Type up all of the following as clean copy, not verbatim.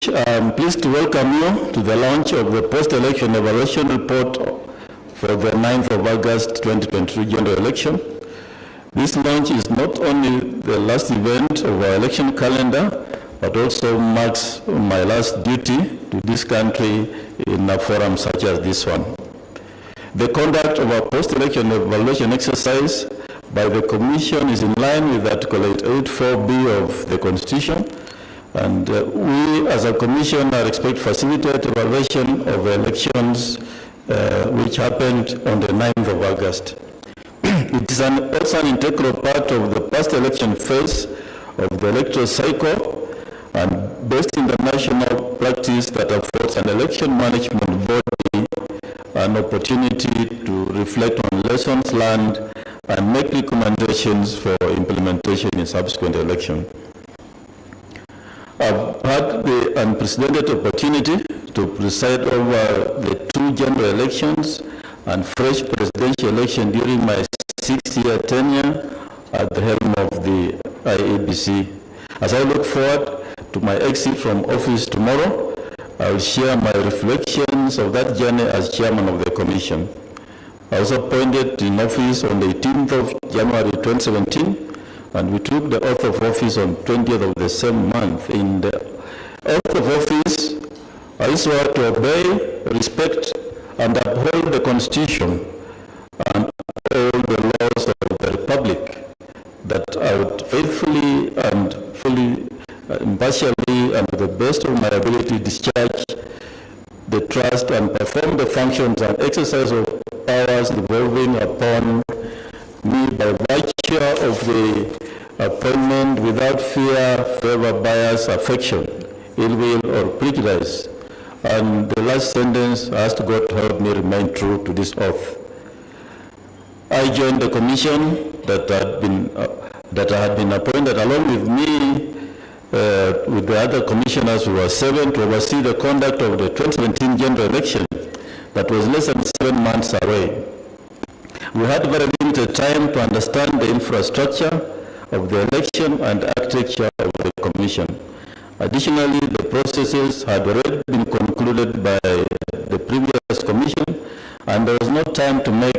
I'm pleased to welcome you to the launch of the post-election evaluation report for the 9th of August 2023 general election. This launch is not only the last event of our election calendar, but also marks my last duty to this country in a forum such as this one. The conduct of our post-election evaluation exercise by the Commission is in line with Article 884B of the Constitution, and we as a Commission are expected to facilitate evaluation of elections which happened on the 9th of August. It is also an integral part of the post-election phase of the electoral cycle, and based in the national practice that affords an election management body an opportunity to reflect on lessons learned and make recommendations for implementation in subsequent election. I've had the unprecedented opportunity to preside over the 2 general elections and fresh presidential election during my 6-year tenure at the helm of the Iebc. As I look forward to my exit from office tomorrow, I will share my reflections of that journey as chairman of the Commission. I was appointed in office on the 18th of January 2017, and we took the oath of office on 20th of the same month. In the oath of office, I swore to obey, respect, and uphold the Constitution and all the laws of the Republic, that I would faithfully and fully, impartially, and to the best of my ability discharge the trust and perform the functions and exercise of powers devolving upon me by virtue of the appointment without fear, favor, bias, affection, ill will, or prejudice. And the last sentence, I ask God to help me remain true to this oath. I joined the commission that I had been appointed along with me with the other commissioners who were 7 to oversee the conduct of the 2017 general election that was less than 7 months away. We had very limited time to understand the infrastructure of the election and architecture of the commission. Additionally, the processes had already been concluded by the previous commission, and there was no time to make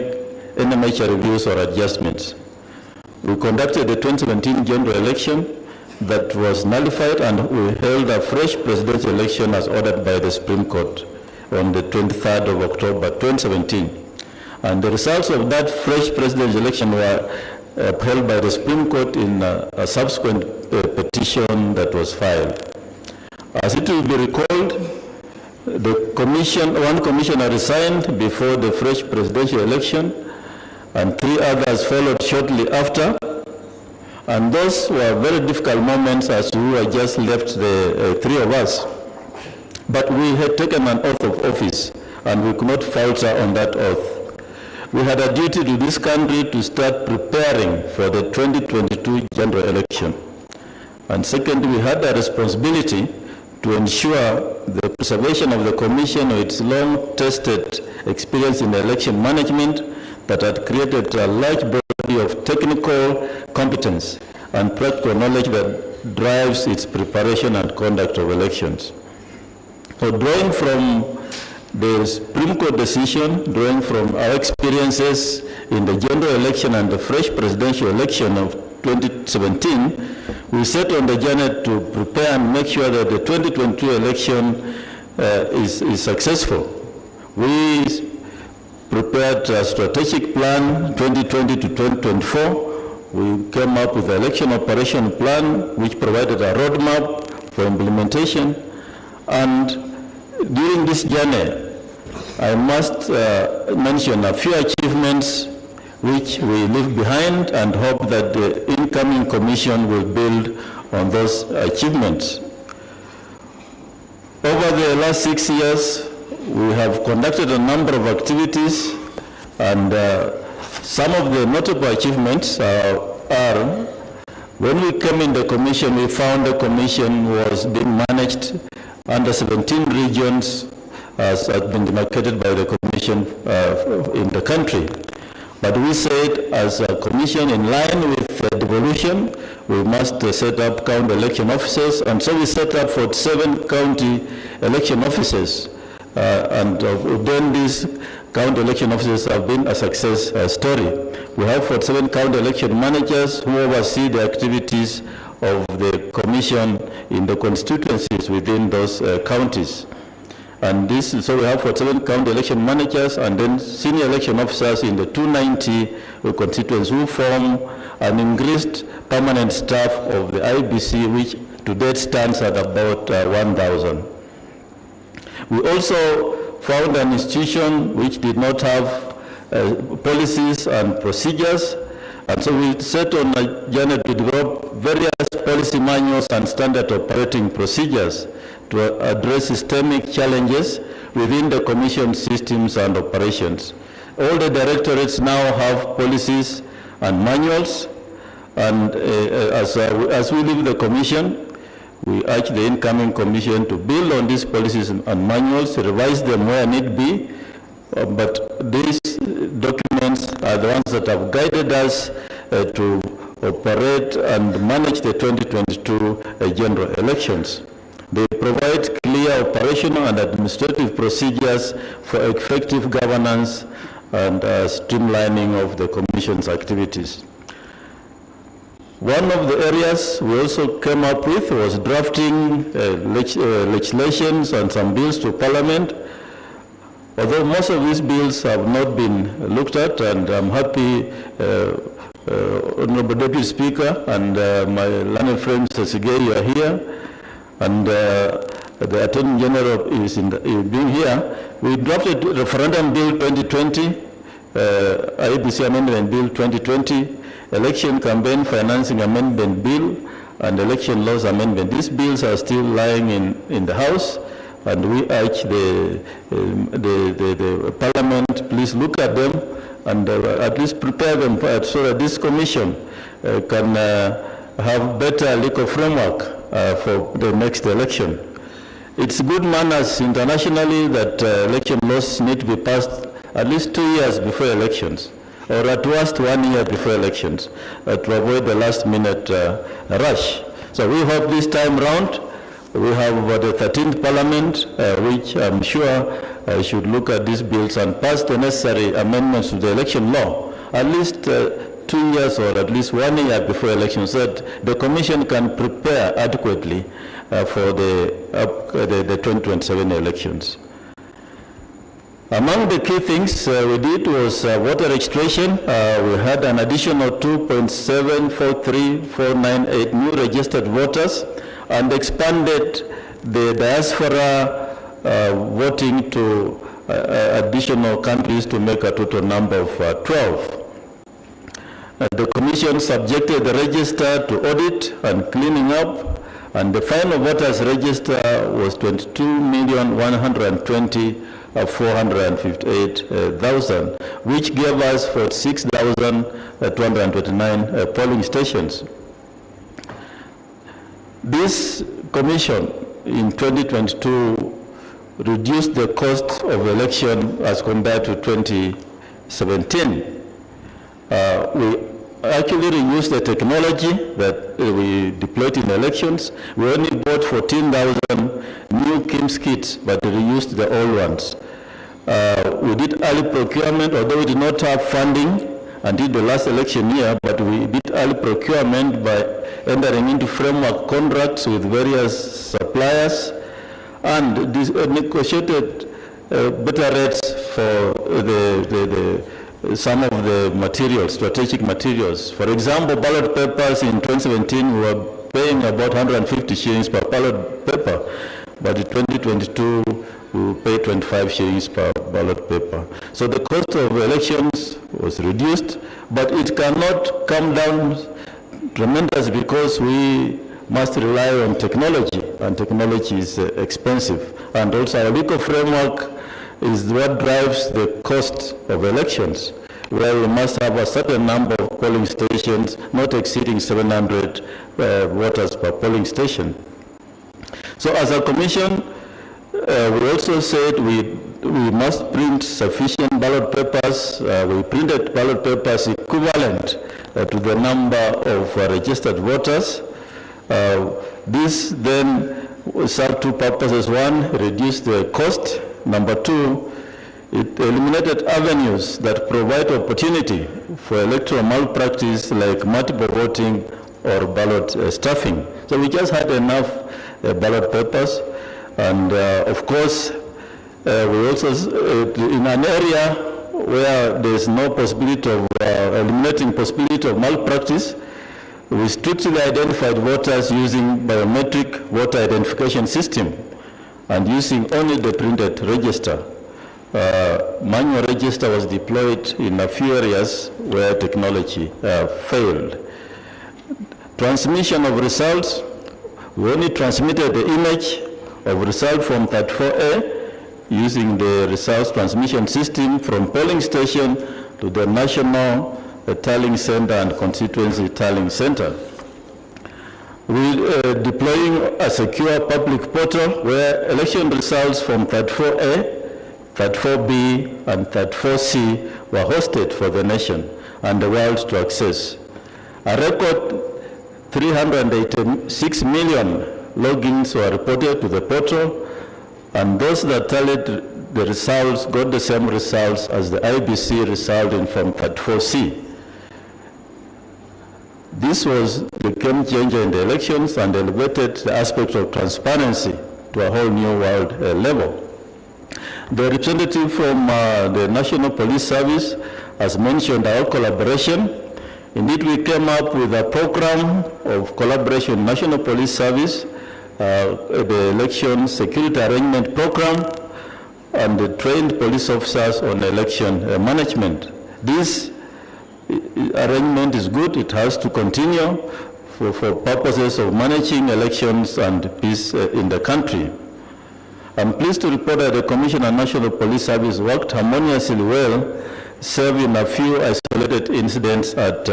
any major reviews or adjustments. We conducted the 2017 general election that was nullified, and we held a fresh presidential election as ordered by the Supreme Court on the 23rd of October 2017. And the results of that fresh presidential election were upheld by the Supreme Court in a subsequent petition that was filed. As it will be recalled, one commissioner resigned before the fresh presidential election, and 3 others followed shortly after. And those were very difficult moments as we were just left, the 3 of us. But we had taken an oath of office, and we could not falter on that oath. We had a duty to this country to start preparing for the 2022 general election. And second, we had a responsibility to ensure the preservation of the Commission, its long-tested experience in election management that had created a large body of technical competence and practical knowledge that drives its preparation and conduct of elections. So drawing from the Supreme Court decision, drawing from our experiences in the general election and the fresh presidential election of 2017, we set on the journey to prepare and make sure that the 2022 election is successful. We prepared a strategic plan 2020 to 2024. We came up with the election operation plan, which provided a roadmap for implementation. And during this journey, I must mention a few achievements which we leave behind and hope that the incoming commission will build on those achievements. Over the last 6 years, we have conducted a number of activities, and some of the notable achievements are when we came in the commission, we found the commission was being managed under 17 regions as had been demarcated by the commission in the country. But we said, as a commission, in line with devolution, we must set up county election officers, and so we set up 47 county election officers. And then these county election officers have been a success story. We have 47 county election managers who oversee the activities of the commission in the constituencies within those counties. And so we have 47 county election managers and then senior election officers in the 290 constituencies who form an increased permanent staff of the Iebc, which to date stands at about 1,000. We also found an institution which did not have policies and procedures, and so we set on a journey to develop various policy manuals and standard operating procedures to address systemic challenges within the commission systems and operations. All the directorates now have policies and manuals, and as we leave the commission, we urge the incoming commission to build on these policies and manuals, revise them where need be, but these documents are the ones that have guided us to operate and manage the 2022 general elections. They provide clear operational and administrative procedures for effective governance and streamlining of the Commission's activities. One of the areas we also came up with was drafting legislations and some bills to Parliament. Although most of these bills have not been looked at, and I'm happy Honorable Deputy Speaker and my learned friend Sigei, you are here, and the Attorney General is being here. We drafted Referendum Bill 2020, Iebc Amendment Bill 2020, Election Campaign Financing Amendment Bill, and Election Laws Amendment. These bills are still lying in the House, and we urge the Parliament, please look at them and at least prepare them so that this commission can have better legal framework for the next election. It's good manners internationally that election laws need to be passed at least 2 years before elections, or at worst 1 year before elections, to avoid the last minute rush. So we hope this time round we have the 13th Parliament, which I'm sure should look at these bills and pass the necessary amendments to the election law, at least 2 years or at least 1 year before elections, so that the Commission can prepare adequately for the 2027 elections. Among the key things we did was voter registration. We had an additional 2.743498 new registered voters and expanded the diaspora voting to additional countries to make a total number of 12. The Commission subjected the register to audit and cleaning up, and the final voters register was 22,120,458,000, which gave us 46,229 polling stations. This commission in 2022 reduced the cost of election as compared to 2017. We actually reused the technology that we deployed in elections. We only bought 14,000 new KIMS kits, but we reused the old ones. We did early procurement, although we did not have funding until the last election year, but we did early procurement by entering into framework contracts with various suppliers and negotiated better rates for some of the materials, strategic materials. For example, ballot papers in 2017 we were paying about 150 shillings per ballot paper, but in 2022 we will pay 25 shillings per ballot paper. So the cost of elections was reduced, but it cannot come down tremendous because we must rely on technology, and technology is expensive. And also our legal framework is what drives the cost of elections, where we must have a certain number of polling stations, not exceeding 700 voters per polling station. So as a commission, we also said we we must print sufficient ballot papers. We printed ballot papers equivalent to the number of registered voters. This then served two purposes. One, reduced the cost. Number two, it eliminated avenues that provide opportunity for electoral malpractice like multiple voting or ballot stuffing. So we just had enough ballot papers, and of course, we also, in an area where there is no possibility of eliminating possibility of malpractice, we strictly identified voters using biometric voter identification system and using only the printed register. Manual register was deployed in a few areas where technology failed. Transmission of results, we only transmitted the image of result from 34A using the results transmission system from polling station to the national tallying center and constituency tallying center. We deploying a secure public portal where election results from 34A, 34B, and 34C were hosted for the nation and the world to access. A record 386 million logins were reported to the portal, and those that tallied the results got the same results as the Iebc result in Form 34C. This was the game changer in the elections and elevated the aspect of transparency to a whole new world level. The representative from the National Police Service has mentioned our collaboration. Indeed, we came up with a program of collaboration, National Police Service, the Election Security Arrangement Program, and the trained police officers on election management. This arrangement is good. It has to continue for purposes of managing elections and peace in the country. I'm pleased to report that the Commission on National Police Service worked harmoniously well, serving a few isolated incidents at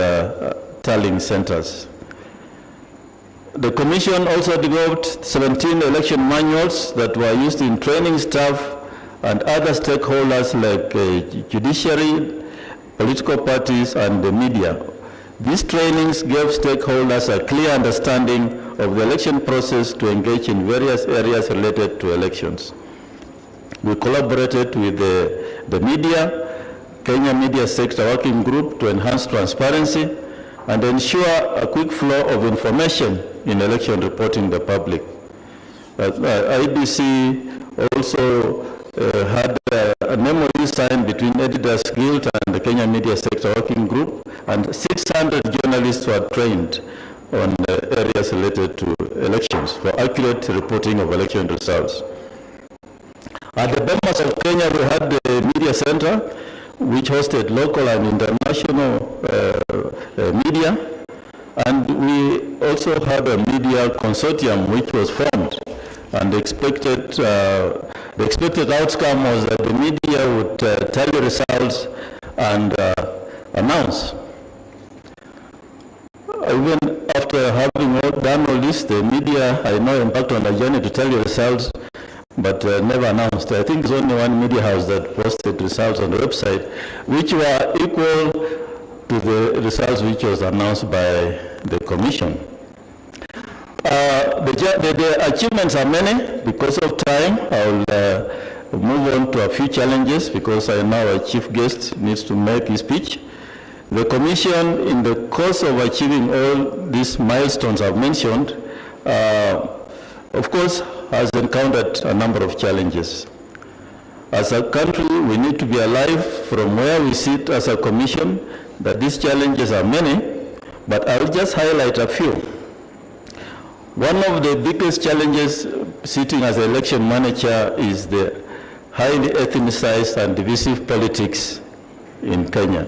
tallying centers. The Commission also developed 17 election manuals that were used in training staff and other stakeholders like judiciary, political parties, and the media. These trainings gave stakeholders a clear understanding of the election process to engage in various areas related to elections. We collaborated with the media, Kenya Media Sector Working Group to enhance transparency and ensure a quick flow of information in election reporting to the public. Iebc also had a MOU signed between Editors Guild and the Kenya Media Sector Working Group, and 600 journalists were trained on areas related to elections for accurate reporting of election results. At the Bomas of Kenya, we had the Media Center, which hosted local and international media, and we also had a media consortium which was formed, and the expected outcome was that the media would tally results and announce. Even after having done all this, the media, I know, embarked on a journey to tell you results, but never announced. I think there's only one media house that posted results on the website, which were equal to the results which was announced by the Commission. The achievements are many. Because of time, I'll move on to a few challenges because I know our chief guest needs to make his speech. The Commission, in the course of achieving all these milestones I've mentioned, of course, has encountered a number of challenges. As a country, we need to be alive from where we sit as a Commission, that these challenges are many, but I'll just highlight a few. One of the biggest challenges sitting as an election manager is the highly ethnicized and divisive politics in Kenya.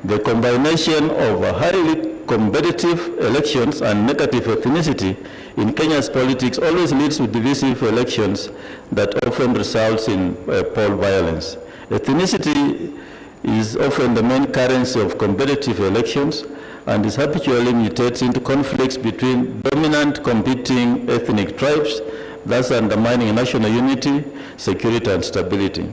The combination of highly competitive elections and negative ethnicity in Kenya's politics always leads to divisive elections that often results in poll violence. Ethnicity is often the main currency of competitive elections and is habitually mutates into conflicts between dominant competing ethnic tribes, thus undermining national unity, security, and stability.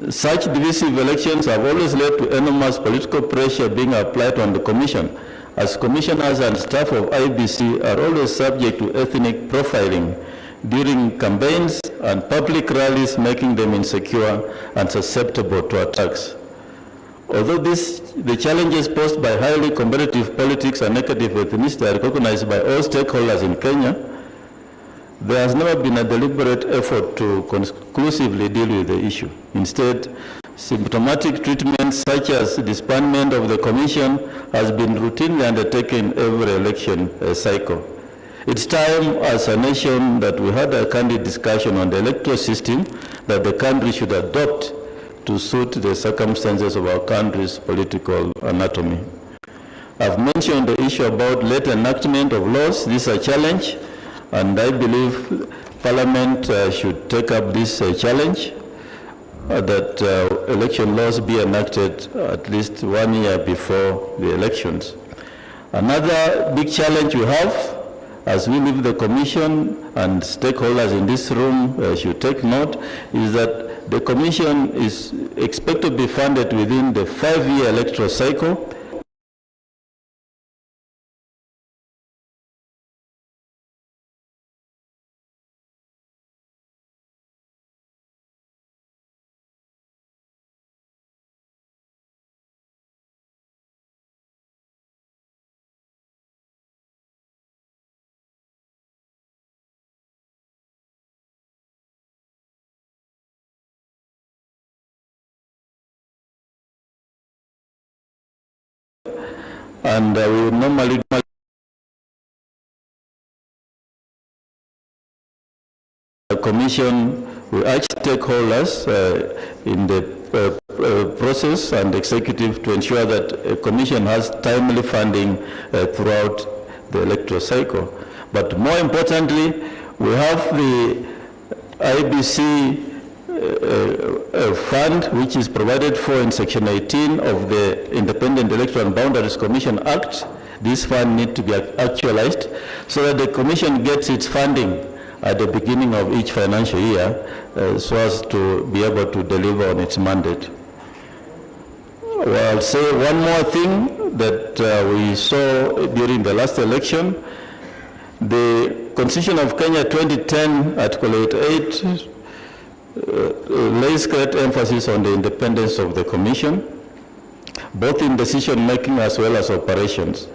Such divisive elections have always led to enormous political pressure being applied on the Commission, as commissioners and staff of Iebc are always subject to ethnic profiling during campaigns and public rallies, making them insecure and susceptible to attacks. Although the challenges posed by highly competitive politics and negative ethnicity are recognized by all stakeholders in Kenya, there has never been a deliberate effort to conclusively deal with the issue. Instead, symptomatic treatment such as disbandment of the Commission has been routinely undertaken every election cycle. It's time as a nation that we had a candid discussion on the electoral system that the country should adopt to suit the circumstances of our country's political anatomy. I've mentioned the issue about late enactment of laws. This is a challenge, and I believe Parliament should take up this challenge, that election laws be enacted at least 1 year before the elections. Another big challenge we have, as we leave the Commission, and stakeholders in this room should take note, is that the Commission is expected to be funded within the 5-year electoral cycle. And we normally the Commission, we urge stakeholders in the process and executive to ensure that a Commission has timely funding throughout the electoral cycle. But more importantly, we have the Iebc fund, which is provided for in Section 18 of the Independent Electoral and Boundaries Commission Act. This fund needs to be actualized so that the Commission gets its funding at the beginning of each financial year so as to be able to deliver on its mandate. Well, I'll say one more thing that we saw during the last election. The Constitution of Kenya 2010, Article 88, lays great emphasis on the independence of the Commission, both in decision-making as well as operations.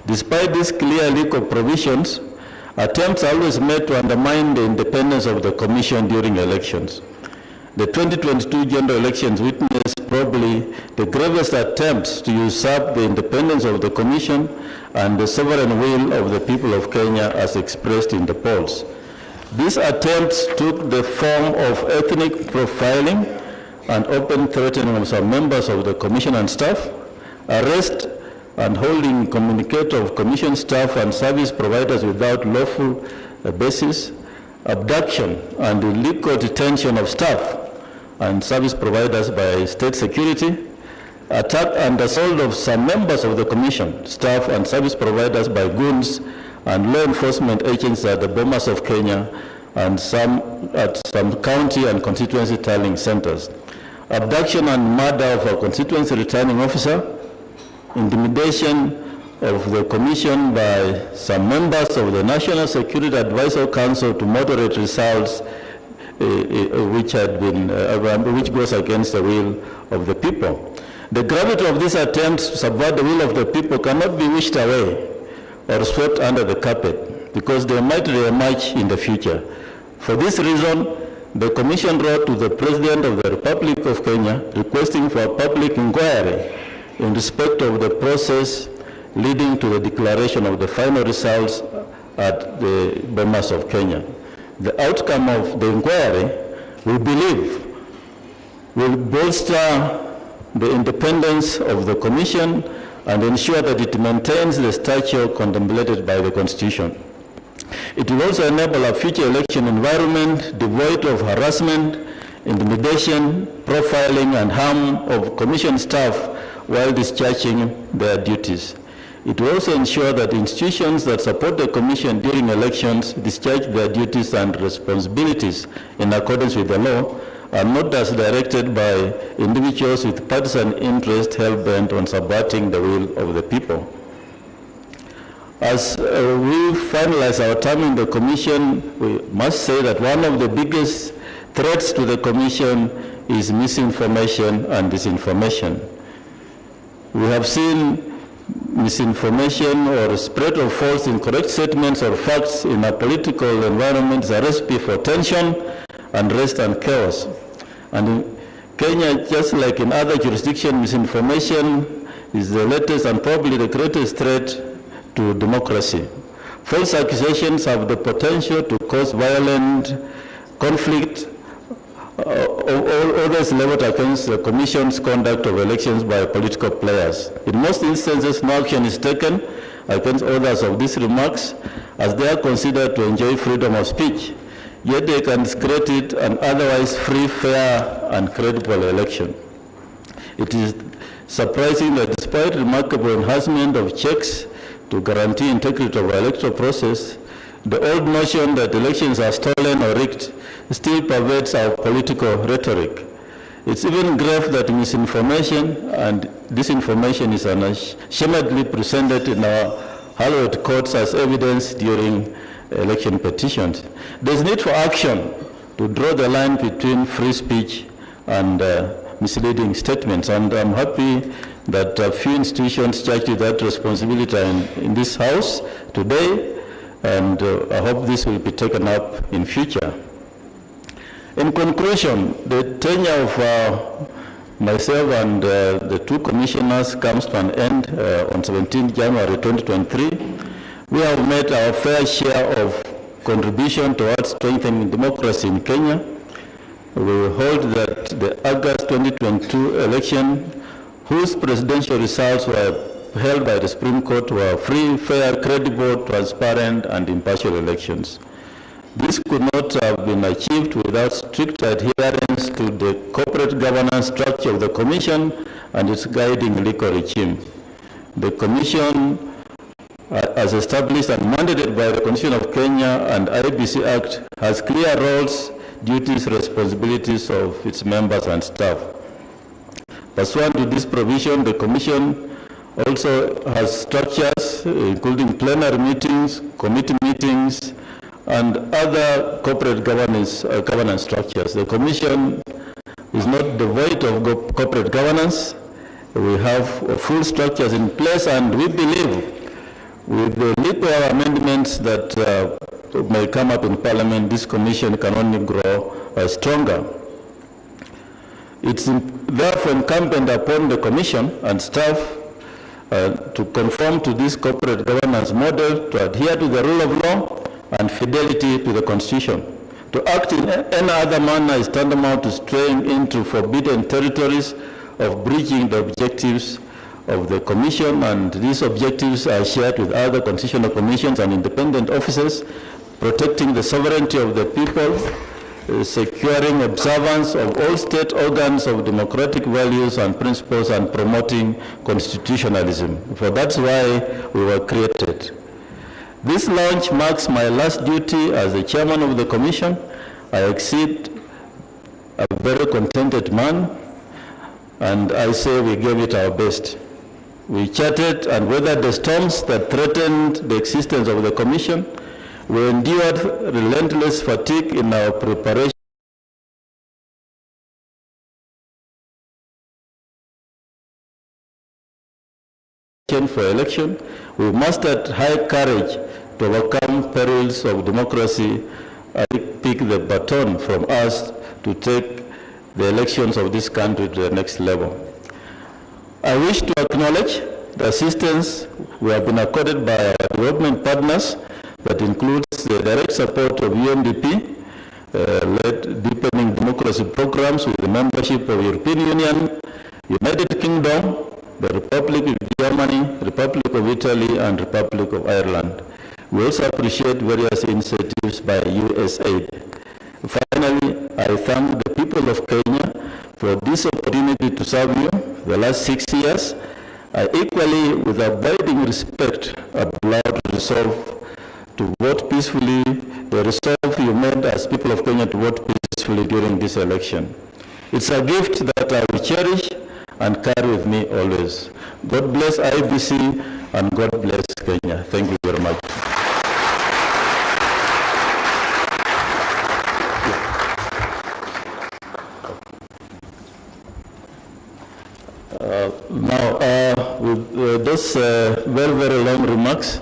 Despite these clear legal provisions, attempts are always made to undermine the independence of the Commission during elections. The 2022 general elections witnessed probably the gravest attempts to usurp the independence of the Commission and the sovereign will of the people of Kenya as expressed in the polls. These attempts took the form of ethnic profiling and open threatening of some members of the Commission and staff, arrest and holding communicator of Commission staff and service providers without lawful basis, abduction and illegal detention of staff and service providers by state security, attack and assault of some members of the Commission, staff and service providers by goons and law enforcement agents at the Bomas of Kenya and at some county and constituency tallying centers. Abduction and murder of a constituency returning officer, intimidation of the Commission by some members of the National Security Advisory Council to moderate results which goes against the will of the people. The gravity of these attempts to subvert the will of the people cannot be wished away or swept under the carpet, because they might re-emerge in the future. For this reason, the Commission wrote to the President of the Republic of Kenya requesting for a public inquiry in respect of the process leading to the declaration of the final results at the Bomas of Kenya. The outcome of the inquiry, we believe, will bolster the independence of the Commission and ensure that it maintains the stature contemplated by the Constitution. It will also enable a future election environment devoid of harassment, intimidation, profiling, and harm of Commission staff while discharging their duties. It will also ensure that institutions that support the Commission during elections discharge their duties and responsibilities in accordance with the law, and not as directed by individuals with partisan interest hell-bent on subverting the will of the people. As we finalize our term in the Commission, we must say that one of the biggest threats to the Commission is misinformation and disinformation. We have seen misinformation or spread of false incorrect statements or facts in a political environment is a recipe for tension, unrest and chaos. And in Kenya, just like in other jurisdictions, misinformation is the latest and probably the greatest threat to democracy. False accusations have the potential to cause violent conflict, orders leveled against the Commission's conduct of elections by political players. In most instances, no action is taken against authors of these remarks, as they are considered to enjoy freedom of speech, yet they can discredit an otherwise free, fair, and credible election. It is surprising that despite remarkable enhancement of checks to guarantee integrity of the electoral process, the old notion that elections are stolen or rigged still pervades our political rhetoric. It's even grave that misinformation and disinformation is unashamedly presented in our hallowed courts as evidence during election petitions. There's need for action to draw the line between free speech and misleading statements, and I'm happy that a few institutions charged with that responsibility in this House today, and I hope this will be taken up in future. In conclusion, the tenure of myself and the two commissioners comes to an end on 17 January 2023. We have made our fair share of contribution towards strengthening democracy in Kenya. We hold that the August 2022 election, whose presidential results were held by the Supreme Court, were free, fair, credible, transparent, and impartial elections. This could not have been achieved without strict adherence to the corporate governance structure of the Commission and its guiding legal regime. The Commission, as established and mandated by the Constitution of Kenya and Iebc Act, has clear roles, duties, responsibilities of its members and staff. Pursuant to this provision, the Commission also has structures, including plenary meetings, committee meetings, and other corporate governance structures. The Commission is not devoid of corporate governance. We have full structures in place, and we believe with the little amendments that may come up in Parliament, this Commission can only grow stronger. It's therefore incumbent upon the Commission and staff to conform to this corporate governance model, to adhere to the rule of law and fidelity to the Constitution. To act in any other manner is tantamount to straying into forbidden territories of breaching the objectives of the Commission, and these objectives are shared with other constitutional commissions and independent offices, protecting the sovereignty of the people, securing observance of all state organs of democratic values and principles, and promoting constitutionalism. For that's why we were created. This launch marks my last duty as the chairman of the Commission. I exceed a very contented man, and I say we gave it our best. We charted and weathered the storms that threatened the existence of the Commission. We endured relentless fatigue in our preparation for election. We mustered high courage to overcome perils of democracy and pick the baton from us to take the elections of this country to the next level. I wish to acknowledge the assistance we have been accorded by our development partners, that includes the direct support of UNDP, led deepening democracy programs with the membership of European Union, United Kingdom, the Republic of Germany, Republic of Italy, and Republic of Ireland. We also appreciate various initiatives by USAID. Finally, I thank the people of Kenya for this opportunity to serve you the last 6 years, Equally, with abiding respect, allowed to resolve to vote peacefully, the resolve you made as people of Kenya to vote peacefully during this election. It's a gift that I will cherish and carry with me always. God bless Iebc and God bless Kenya. Thank you very much. Now, with those very, very long remarks,